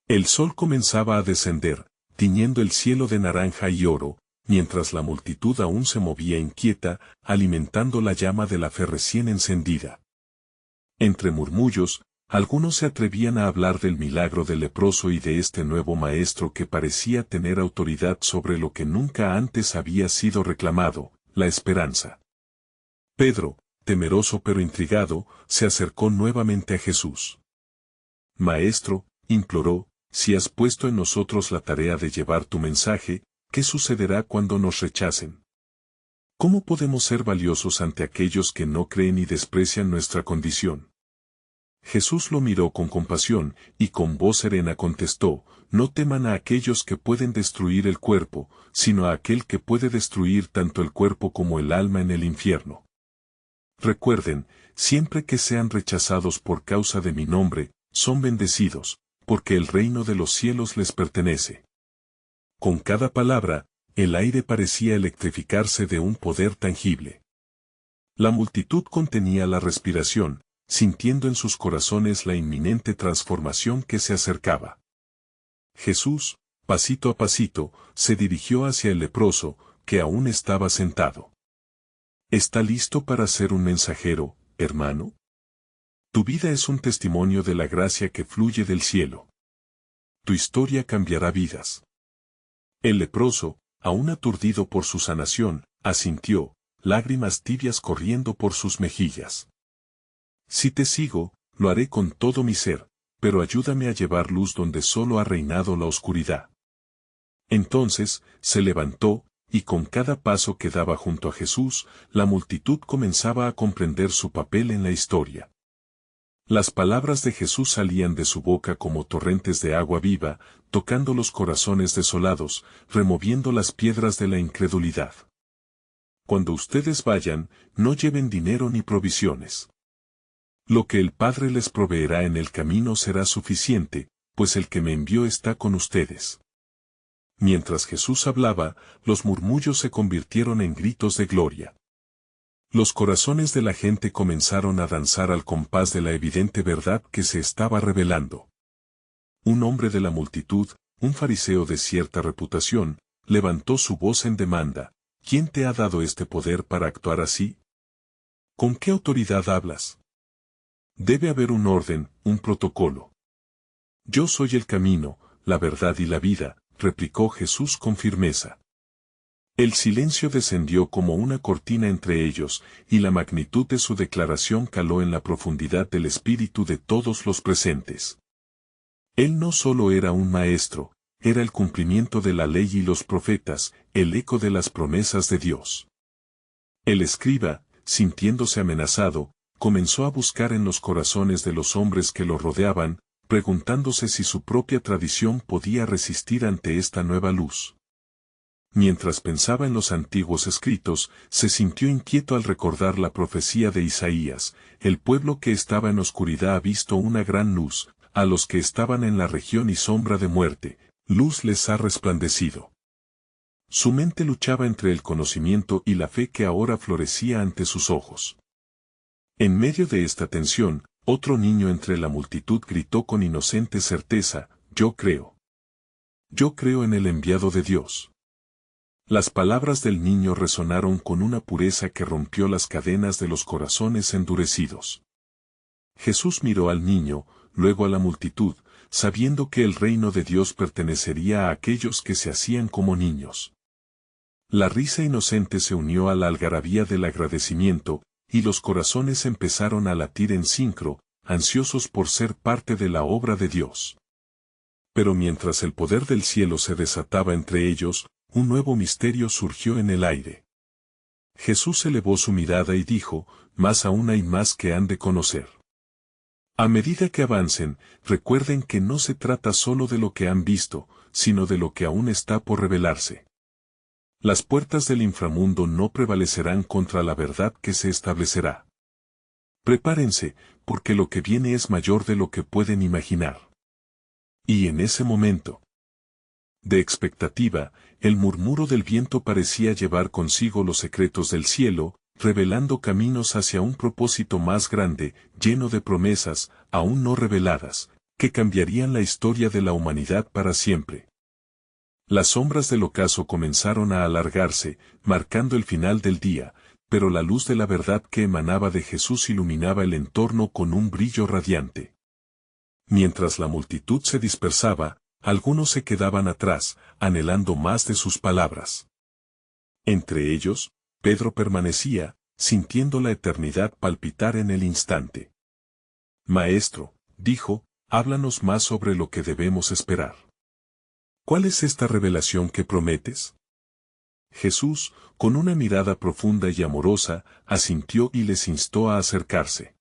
[SPEAKER 1] El sol comenzaba a descender, tiñendo el cielo de naranja y oro, mientras la multitud aún se movía inquieta, alimentando la llama de la fe recién encendida. Entre murmullos, algunos se atrevían a hablar del milagro del leproso y de este nuevo maestro que parecía tener autoridad sobre lo que nunca antes había sido reclamado, la esperanza. Pedro, temeroso pero intrigado, se acercó nuevamente a Jesús. Maestro, imploró, si has puesto en nosotros la tarea de llevar tu mensaje, ¿qué sucederá cuando nos rechacen? ¿Cómo podemos ser valiosos ante aquellos que no creen y desprecian nuestra condición? Jesús lo miró con compasión, y con voz serena contestó, no teman a aquellos que pueden destruir el cuerpo, sino a aquel que puede destruir tanto el cuerpo como el alma en el infierno. Recuerden, siempre que sean rechazados por causa de mi nombre, son bendecidos, porque el reino de los cielos les pertenece. Con cada palabra, el aire parecía electrificarse de un poder tangible. La multitud contenía la respiración, sintiendo en sus corazones la inminente transformación que se acercaba. Jesús, pasito a pasito, se dirigió hacia el leproso, que aún estaba sentado. ¿Está listo para ser un mensajero, hermano? Tu vida es un testimonio de la gracia que fluye del cielo. Tu historia cambiará vidas. El leproso, aún aturdido por su sanación, asintió, lágrimas tibias corriendo por sus mejillas. Si te sigo, lo haré con todo mi ser, pero ayúdame a llevar luz donde solo ha reinado la oscuridad. Entonces, se levantó, y con cada paso que daba junto a Jesús, la multitud comenzaba a comprender su papel en la historia. Las palabras de Jesús salían de su boca como torrentes de agua viva, tocando los corazones desolados, removiendo las piedras de la incredulidad. Cuando ustedes vayan, no lleven dinero ni provisiones. Lo que el Padre les proveerá en el camino será suficiente, pues el que me envió está con ustedes. Mientras Jesús hablaba, los murmullos se convirtieron en gritos de gloria. Los corazones de la gente comenzaron a danzar al compás de la evidente verdad que se estaba revelando. Un hombre de la multitud, un fariseo de cierta reputación, levantó su voz en demanda, ¿quién te ha dado este poder para actuar así? ¿Con qué autoridad hablas? Debe haber un orden, un protocolo. Yo soy el camino, la verdad y la vida, replicó Jesús con firmeza. El silencio descendió como una cortina entre ellos, y la magnitud de su declaración caló en la profundidad del espíritu de todos los presentes. Él no solo era un maestro, era el cumplimiento de la ley y los profetas, el eco de las promesas de Dios. El escriba, sintiéndose amenazado, comenzó a buscar en los corazones de los hombres que lo rodeaban, preguntándose si su propia tradición podía resistir ante esta nueva luz. Mientras pensaba en los antiguos escritos, se sintió inquieto al recordar la profecía de Isaías, el pueblo que estaba en oscuridad ha visto una gran luz, a los que estaban en la región y sombra de muerte, luz les ha resplandecido. Su mente luchaba entre el conocimiento y la fe que ahora florecía ante sus ojos. En medio de esta tensión, otro niño entre la multitud gritó con inocente certeza, yo creo. Yo creo en el enviado de Dios. Las palabras del niño resonaron con una pureza que rompió las cadenas de los corazones endurecidos. Jesús miró al niño, luego a la multitud, sabiendo que el reino de Dios pertenecería a aquellos que se hacían como niños. La risa inocente se unió a la algarabía del agradecimiento, y los corazones empezaron a latir en sincro, ansiosos por ser parte de la obra de Dios. Pero mientras el poder del cielo se desataba entre ellos, un nuevo misterio surgió en el aire. Jesús elevó su mirada y dijo, más aún hay más que han de conocer. A medida que avancen, recuerden que no se trata solo de lo que han visto, sino de lo que aún está por revelarse. Las puertas del inframundo no prevalecerán contra la verdad que se establecerá. Prepárense, porque lo que viene es mayor de lo que pueden imaginar. Y en ese momento de expectativa, el murmuro del viento parecía llevar consigo los secretos del cielo, revelando caminos hacia un propósito más grande, lleno de promesas, aún no reveladas, que cambiarían la historia de la humanidad para siempre. Las sombras del ocaso comenzaron a alargarse, marcando el final del día, pero la luz de la verdad que emanaba de Jesús iluminaba el entorno con un brillo radiante. Mientras la multitud se dispersaba, algunos se quedaban atrás, anhelando más de sus palabras. Entre ellos, Pedro permanecía, sintiendo la eternidad palpitar en el instante. Maestro, dijo, háblanos más sobre lo que debemos esperar. ¿Cuál es esta revelación que prometes? Jesús, con una mirada profunda y amorosa, asintió y les instó a acercarse.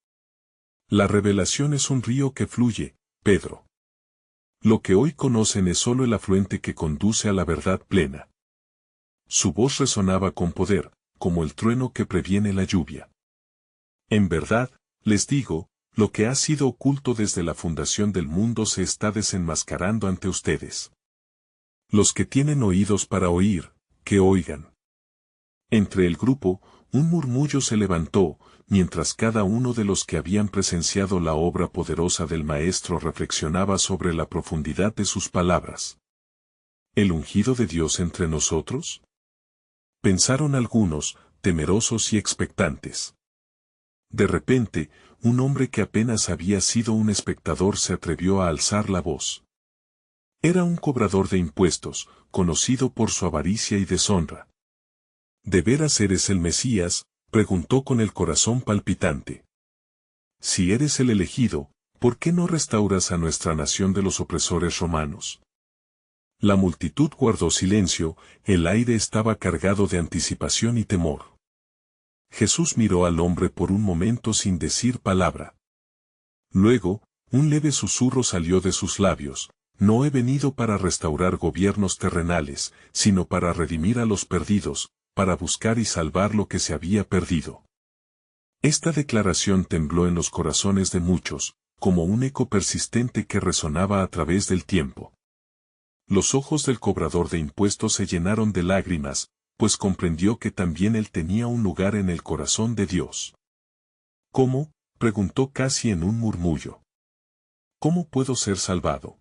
[SPEAKER 1] La revelación es un río que fluye, Pedro. Lo que hoy conocen es solo el afluente que conduce a la verdad plena. Su voz resonaba con poder, como el trueno que previene la lluvia. En verdad, les digo, lo que ha sido oculto desde la fundación del mundo se está desenmascarando ante ustedes. Los que tienen oídos para oír, que oigan. Entre el grupo, un murmullo se levantó, mientras cada uno de los que habían presenciado la obra poderosa del Maestro reflexionaba sobre la profundidad de sus palabras. ¿El ungido de Dios entre nosotros? Pensaron algunos, temerosos y expectantes. De repente, un hombre que apenas había sido un espectador se atrevió a alzar la voz. Era un cobrador de impuestos, conocido por su avaricia y deshonra. ¿De veras eres el Mesías?, preguntó con el corazón palpitante. Si eres el elegido, ¿por qué no restauras a nuestra nación de los opresores romanos? La multitud guardó silencio, el aire estaba cargado de anticipación y temor. Jesús miró al hombre por un momento sin decir palabra. Luego, un leve susurro salió de sus labios: no he venido para restaurar gobiernos terrenales, sino para redimir a los perdidos, para buscar y salvar lo que se había perdido. Esta declaración tembló en los corazones de muchos, como un eco persistente que resonaba a través del tiempo. Los ojos del cobrador de impuestos se llenaron de lágrimas, pues comprendió que también él tenía un lugar en el corazón de Dios. ¿Cómo?, preguntó casi en un murmullo. ¿Cómo puedo ser salvado?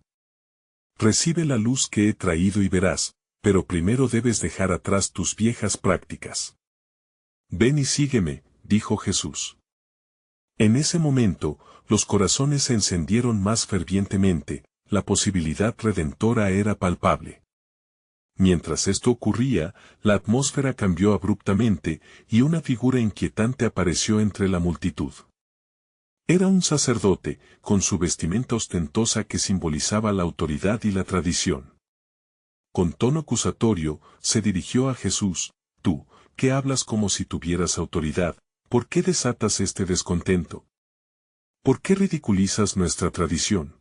[SPEAKER 1] Recibe la luz que he traído y verás, pero primero debes dejar atrás tus viejas prácticas. Ven y sígueme, dijo Jesús. En ese momento, los corazones se encendieron más fervientemente, la posibilidad redentora era palpable. Mientras esto ocurría, la atmósfera cambió abruptamente, y una figura inquietante apareció entre la multitud. Era un sacerdote, con su vestimenta ostentosa que simbolizaba la autoridad y la tradición. Con tono acusatorio, se dirigió a Jesús: tú, que hablas como si tuvieras autoridad, ¿por qué desatas este descontento? ¿Por qué ridiculizas nuestra tradición?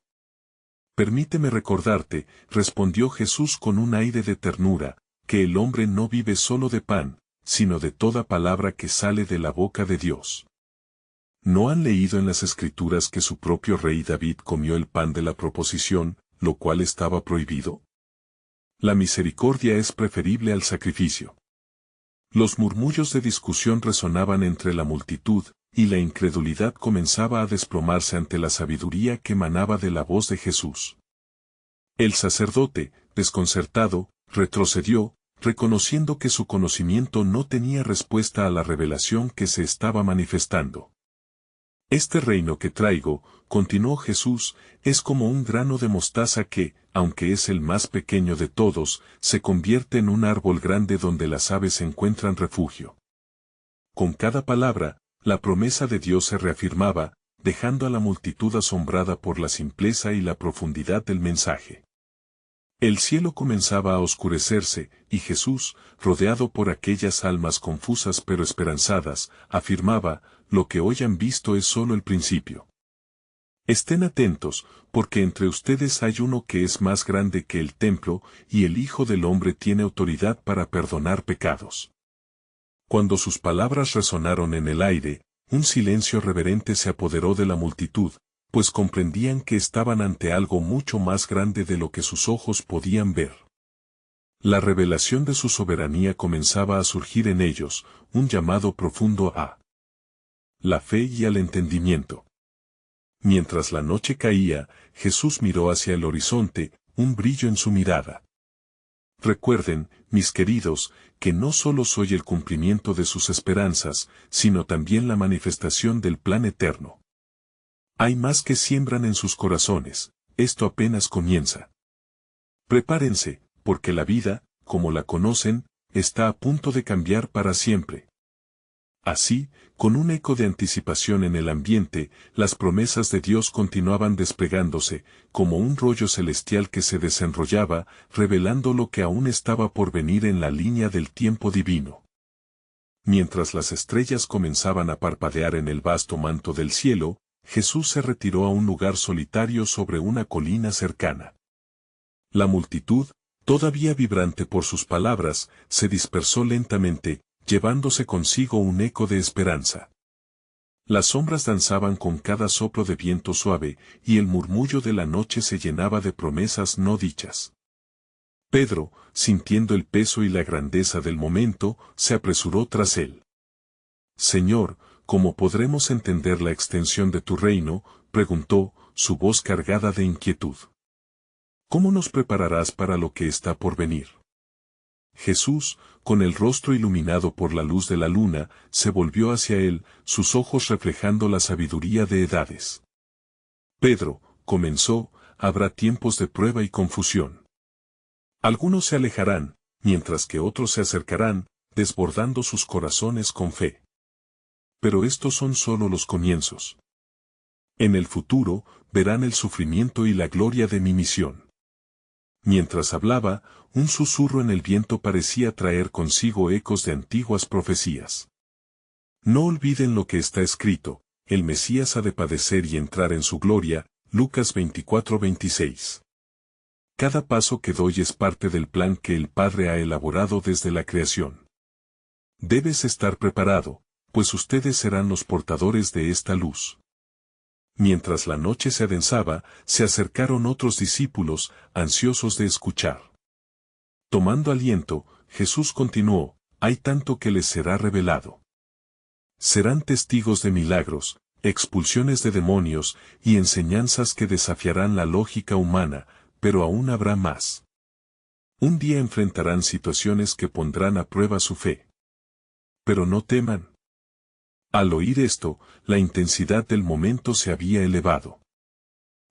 [SPEAKER 1] Permíteme recordarte, respondió Jesús con un aire de ternura, que el hombre no vive solo de pan, sino de toda palabra que sale de la boca de Dios. ¿No han leído en las Escrituras que su propio rey David comió el pan de la proposición, lo cual estaba prohibido? La misericordia es preferible al sacrificio. Los murmullos de discusión resonaban entre la multitud, y la incredulidad comenzaba a desplomarse ante la sabiduría que emanaba de la voz de Jesús. El sacerdote, desconcertado, retrocedió, reconociendo que su conocimiento no tenía respuesta a la revelación que se estaba manifestando. Este reino que traigo, continuó Jesús, es como un grano de mostaza que, aunque es el más pequeño de todos, se convierte en un árbol grande donde las aves encuentran refugio. Con cada palabra, la promesa de Dios se reafirmaba, dejando a la multitud asombrada por la simpleza y la profundidad del mensaje. El cielo comenzaba a oscurecerse, y Jesús, rodeado por aquellas almas confusas pero esperanzadas, afirmaba: lo que hoy han visto es solo el principio. Estén atentos, porque entre ustedes hay uno que es más grande que el templo, y el Hijo del Hombre tiene autoridad para perdonar pecados. Cuando sus palabras resonaron en el aire, un silencio reverente se apoderó de la multitud, pues comprendían que estaban ante algo mucho más grande de lo que sus ojos podían ver. La revelación de su soberanía comenzaba a surgir en ellos, un llamado profundo a la fe y al entendimiento. Mientras la noche caía, Jesús miró hacia el horizonte, un brillo en su mirada. Recuerden, mis queridos, que no solo soy el cumplimiento de sus esperanzas, sino también la manifestación del plan eterno. Hay más que siembran en sus corazones, esto apenas comienza. Prepárense, porque la vida, como la conocen, está a punto de cambiar para siempre. Así, con un eco de anticipación en el ambiente, las promesas de Dios continuaban desplegándose, como un rollo celestial que se desenrollaba, revelando lo que aún estaba por venir en la línea del tiempo divino. Mientras las estrellas comenzaban a parpadear en el vasto manto del cielo, Jesús se retiró a un lugar solitario sobre una colina cercana. La multitud, todavía vibrante por sus palabras, se dispersó lentamente, llevándose consigo un eco de esperanza. Las sombras danzaban con cada soplo de viento suave, y el murmullo de la noche se llenaba de promesas no dichas. Pedro, sintiendo el peso y la grandeza del momento, se apresuró tras él. Señor, ¿cómo podremos entender la extensión de tu reino?, preguntó, su voz cargada de inquietud. ¿Cómo nos prepararás para lo que está por venir? Jesús, con el rostro iluminado por la luz de la luna, se volvió hacia él, sus ojos reflejando la sabiduría de edades. Pedro, comenzó, habrá tiempos de prueba y confusión. Algunos se alejarán, mientras que otros se acercarán, desbordando sus corazones con fe. Pero estos son solo los comienzos. En el futuro, verán el sufrimiento y la gloria de mi misión. Mientras hablaba, un susurro en el viento parecía traer consigo ecos de antiguas profecías. No olviden lo que está escrito, el Mesías ha de padecer y entrar en su gloria, Lucas 24:26. Cada paso que doy es parte del plan que el Padre ha elaborado desde la creación. Debes estar preparado, pues ustedes serán los portadores de esta luz. Mientras la noche se adensaba, se acercaron otros discípulos, ansiosos de escuchar. Tomando aliento, Jesús continuó, hay tanto que les será revelado. Serán testigos de milagros, expulsiones de demonios, y enseñanzas que desafiarán la lógica humana, pero aún habrá más. Un día enfrentarán situaciones que pondrán a prueba su fe. Pero no teman. Al oír esto, la intensidad del momento se había elevado.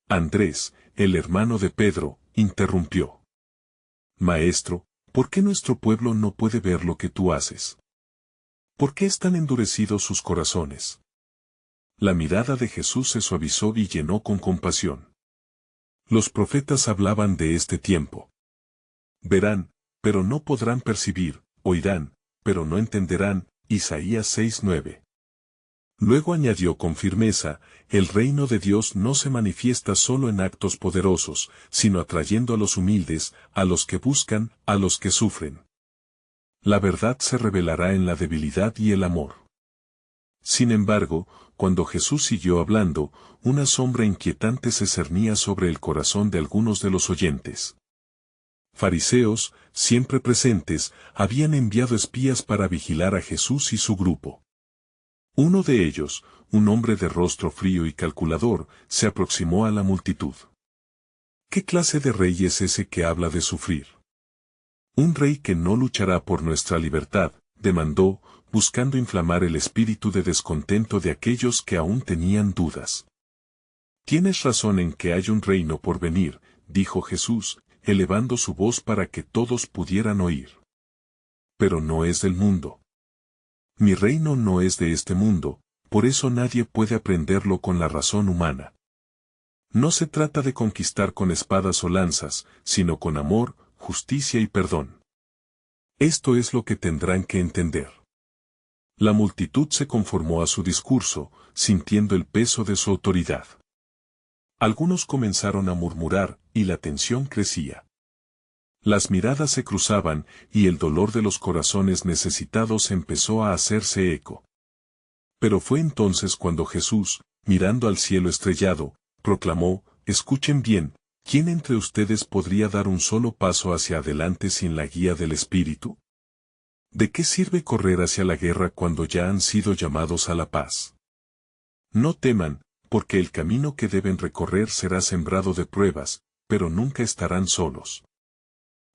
[SPEAKER 1] Andrés, el hermano de Pedro, interrumpió. Maestro, ¿por qué nuestro pueblo no puede ver lo que tú haces? ¿Por qué están endurecidos sus corazones? La mirada de Jesús se suavizó y llenó con compasión. Los profetas hablaban de este tiempo. Verán, pero no podrán percibir, oirán, pero no entenderán, Isaías 6:9. Luego añadió con firmeza, el reino de Dios no se manifiesta solo en actos poderosos, sino atrayendo a los humildes, a los que buscan, a los que sufren. La verdad se revelará en la debilidad y el amor. Sin embargo, cuando Jesús siguió hablando, una sombra inquietante se cernía sobre el corazón de algunos de los oyentes. Fariseos, siempre presentes, habían enviado espías para vigilar a Jesús y su grupo. Uno de ellos, un hombre de rostro frío y calculador, se aproximó a la multitud. ¿Qué clase de rey es ese que habla de sufrir? Un rey que no luchará por nuestra libertad, demandó, buscando inflamar el espíritu de descontento de aquellos que aún tenían dudas. Tienes razón en que hay un reino por venir, dijo Jesús, elevando su voz para que todos pudieran oír. Pero no es del mundo. Mi reino no es de este mundo, por eso nadie puede aprenderlo con la razón humana. No se trata de conquistar con espadas o lanzas, sino con amor, justicia y perdón. Esto es lo que tendrán que entender. La multitud se conformó a su discurso, sintiendo el peso de su autoridad. Algunos comenzaron a murmurar, y la tensión crecía. Las miradas se cruzaban, y el dolor de los corazones necesitados empezó a hacerse eco. Pero fue entonces cuando Jesús, mirando al cielo estrellado, proclamó, escuchen bien, ¿quién entre ustedes podría dar un solo paso hacia adelante sin la guía del Espíritu? ¿De qué sirve correr hacia la guerra cuando ya han sido llamados a la paz? No teman, porque el camino que deben recorrer será sembrado de pruebas, pero nunca estarán solos.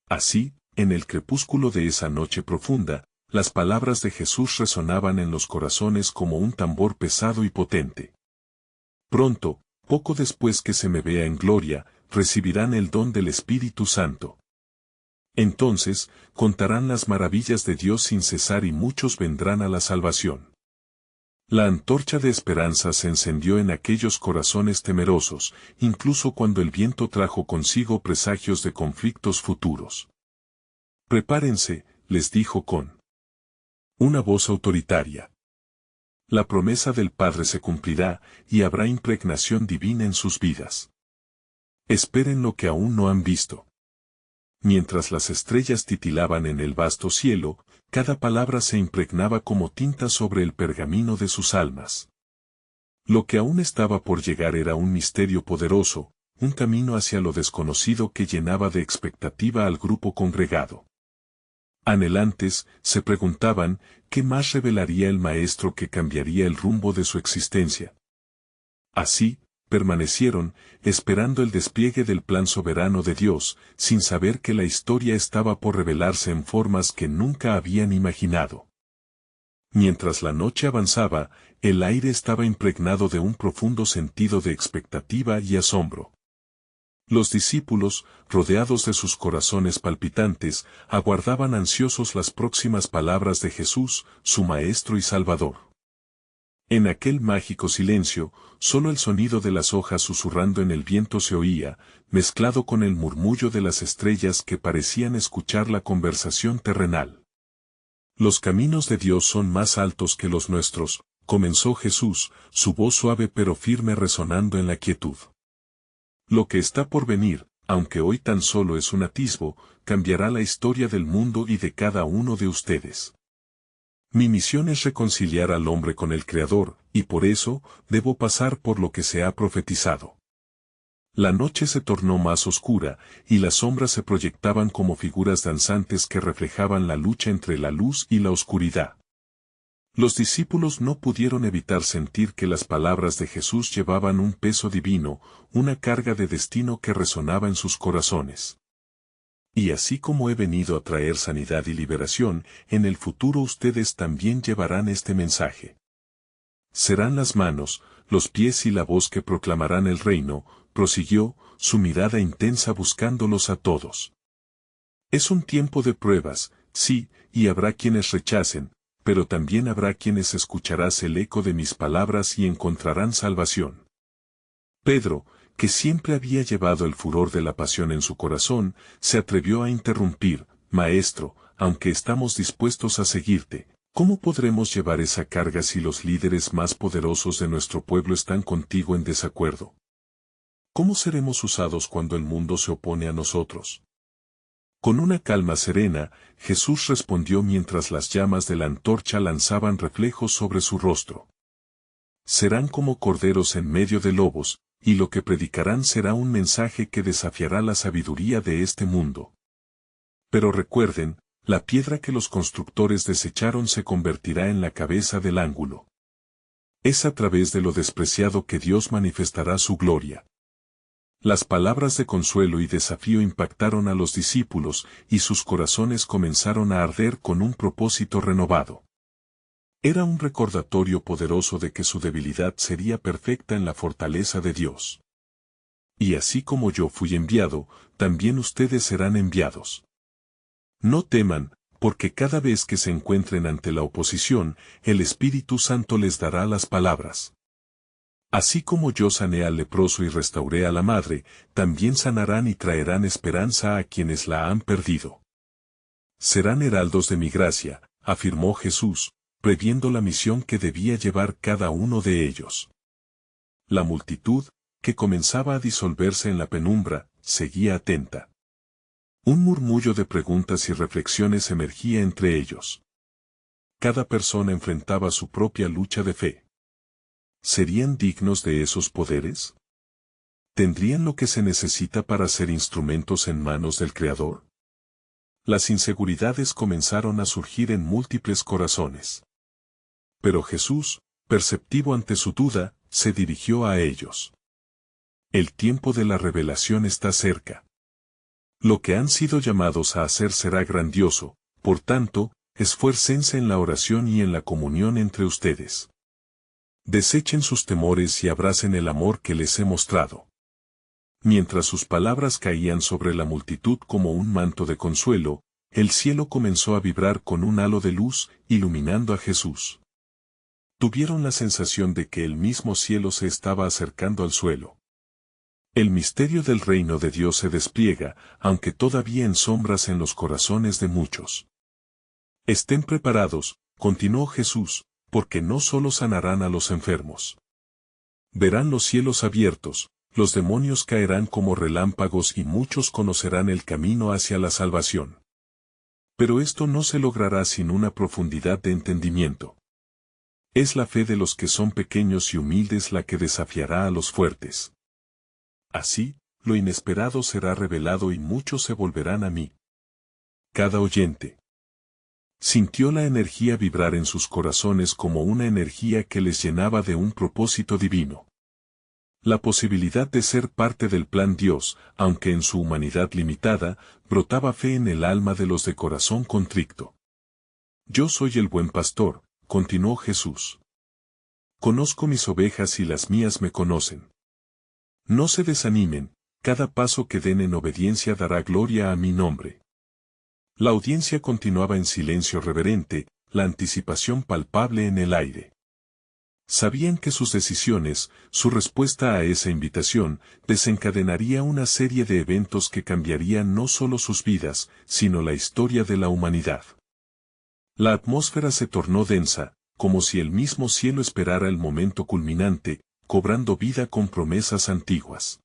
[SPEAKER 1] Así, en el crepúsculo de esa noche profunda, las palabras de Jesús resonaban en los corazones como un tambor pesado y potente. Pronto, poco después que se me vea en gloria, recibirán el don del Espíritu Santo. Entonces, contarán las maravillas de Dios sin cesar y muchos vendrán a la salvación. La antorcha de esperanza se encendió en aquellos corazones temerosos, incluso cuando el viento trajo consigo presagios de conflictos futuros. Prepárense, les dijo con una voz autoritaria. La promesa del Padre se cumplirá, y habrá impregnación divina en sus vidas. Esperen lo que aún no han visto. Mientras las estrellas titilaban en el vasto cielo, cada palabra se impregnaba como tinta sobre el pergamino de sus almas. Lo que aún estaba por llegar era un misterio poderoso, un camino hacia lo desconocido que llenaba de expectativa al grupo congregado. Anhelantes, se preguntaban, ¿qué más revelaría el Maestro que cambiaría el rumbo de su existencia? Así, permanecieron, esperando el despliegue del plan soberano de Dios, sin saber que la historia estaba por revelarse en formas que nunca habían imaginado. Mientras la noche avanzaba, el aire estaba impregnado de un profundo sentido de expectativa y asombro. Los discípulos, rodeados de sus corazones palpitantes, aguardaban ansiosos las próximas palabras de Jesús, su Maestro y Salvador. En aquel mágico silencio, solo el sonido de las hojas susurrando en el viento se oía, mezclado con el murmullo de las estrellas que parecían escuchar la conversación terrenal. Los caminos de Dios son más altos que los nuestros, comenzó Jesús, su voz suave pero firme resonando en la quietud. Lo que está por venir, aunque hoy tan solo es un atisbo, cambiará la historia del mundo y de cada uno de ustedes. Mi misión es reconciliar al hombre con el Creador, y por eso, debo pasar por lo que se ha profetizado. La noche se tornó más oscura, y las sombras se proyectaban como figuras danzantes que reflejaban la lucha entre la luz y la oscuridad. Los discípulos no pudieron evitar sentir que las palabras de Jesús llevaban un peso divino, una carga de destino que resonaba en sus corazones. Y así como he venido a traer sanidad y liberación, en el futuro ustedes también llevarán este mensaje. Serán las manos, los pies y la voz que proclamarán el reino, prosiguió, su mirada intensa buscándolos a todos. Es un tiempo de pruebas, sí, y habrá quienes rechacen, pero también habrá quienes escucharán el eco de mis palabras y encontrarán salvación. Pedro, que siempre había llevado el furor de la pasión en su corazón, se atrevió a interrumpir, Maestro, aunque estamos dispuestos a seguirte, ¿cómo podremos llevar esa carga si los líderes más poderosos de nuestro pueblo están contigo en desacuerdo? ¿Cómo seremos usados cuando el mundo se opone a nosotros? Con una calma serena, Jesús respondió mientras las llamas de la antorcha lanzaban reflejos sobre su rostro. Serán como corderos en medio de lobos, y lo que predicarán será un mensaje que desafiará la sabiduría de este mundo. Pero recuerden, la piedra que los constructores desecharon se convertirá en la cabeza del ángulo. Es a través de lo despreciado que Dios manifestará su gloria. Las palabras de consuelo y desafío impactaron a los discípulos, y sus corazones comenzaron a arder con un propósito renovado. Era un recordatorio poderoso de que su debilidad sería perfecta en la fortaleza de Dios. Y así como yo fui enviado, también ustedes serán enviados. No teman, porque cada vez que se encuentren ante la oposición, el Espíritu Santo les dará las palabras. Así como yo sané al leproso y restauré a la madre, también sanarán y traerán esperanza a quienes la han perdido. Serán heraldos de mi gracia, afirmó Jesús, previendo la misión que debía llevar cada uno de ellos. La multitud, que comenzaba a disolverse en la penumbra, seguía atenta. Un murmullo de preguntas y reflexiones emergía entre ellos. Cada persona enfrentaba su propia lucha de fe. ¿Serían dignos de esos poderes? ¿Tendrían lo que se necesita para ser instrumentos en manos del Creador? Las inseguridades comenzaron a surgir en múltiples corazones. Pero Jesús, perceptivo ante su duda, se dirigió a ellos. El tiempo de la revelación está cerca. Lo que han sido llamados a hacer será grandioso, por tanto, esfuércense en la oración y en la comunión entre ustedes. Desechen sus temores y abracen el amor que les he mostrado. Mientras sus palabras caían sobre la multitud como un manto de consuelo, el cielo comenzó a vibrar con un halo de luz, iluminando a Jesús. Tuvieron la sensación de que el mismo cielo se estaba acercando al suelo. El misterio del reino de Dios se despliega, aunque todavía en sombras en los corazones de muchos. Estén preparados, continuó Jesús, porque no solo sanarán a los enfermos. Verán los cielos abiertos, los demonios caerán como relámpagos y muchos conocerán el camino hacia la salvación. Pero esto no se logrará sin una profundidad de entendimiento. Es la fe de los que son pequeños y humildes la que desafiará a los fuertes. Así, lo inesperado será revelado y muchos se volverán a mí. Cada oyente sintió la energía vibrar en sus corazones como una energía que les llenaba de un propósito divino. La posibilidad de ser parte del plan Dios, aunque en su humanidad limitada, brotaba fe en el alma de los de corazón contrito. Yo soy el buen pastor, continuó Jesús. Conozco mis ovejas y las mías me conocen. No se desanimen, cada paso que den en obediencia dará gloria a mi nombre. La audiencia continuaba en silencio reverente, la anticipación palpable en el aire. Sabían que sus decisiones, su respuesta a esa invitación, desencadenaría una serie de eventos que cambiarían no solo sus vidas, sino la historia de la humanidad. La atmósfera se tornó densa, como si el mismo cielo esperara el momento culminante, cobrando vida con promesas antiguas.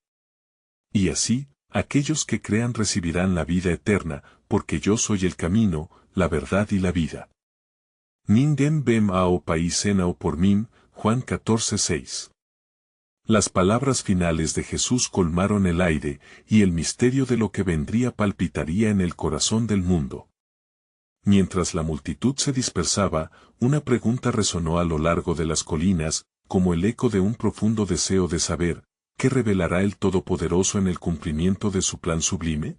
[SPEAKER 1] Y así, aquellos que crean recibirán la vida eterna, porque yo soy el camino, la verdad y la vida. Ningen bem ao paisenao por mim, Juan 14:6. Las palabras finales de Jesús colmaron el aire, y el misterio de lo que vendría palpitaría en el corazón del mundo. Mientras la multitud se dispersaba, una pregunta resonó a lo largo de las colinas, como el eco de un profundo deseo de saber, ¿qué revelará el Todopoderoso en el cumplimiento de su plan sublime?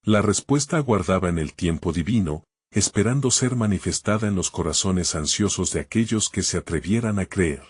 [SPEAKER 1] La respuesta aguardaba en el tiempo divino, esperando ser manifestada en los corazones ansiosos de aquellos que se atrevieran a creer.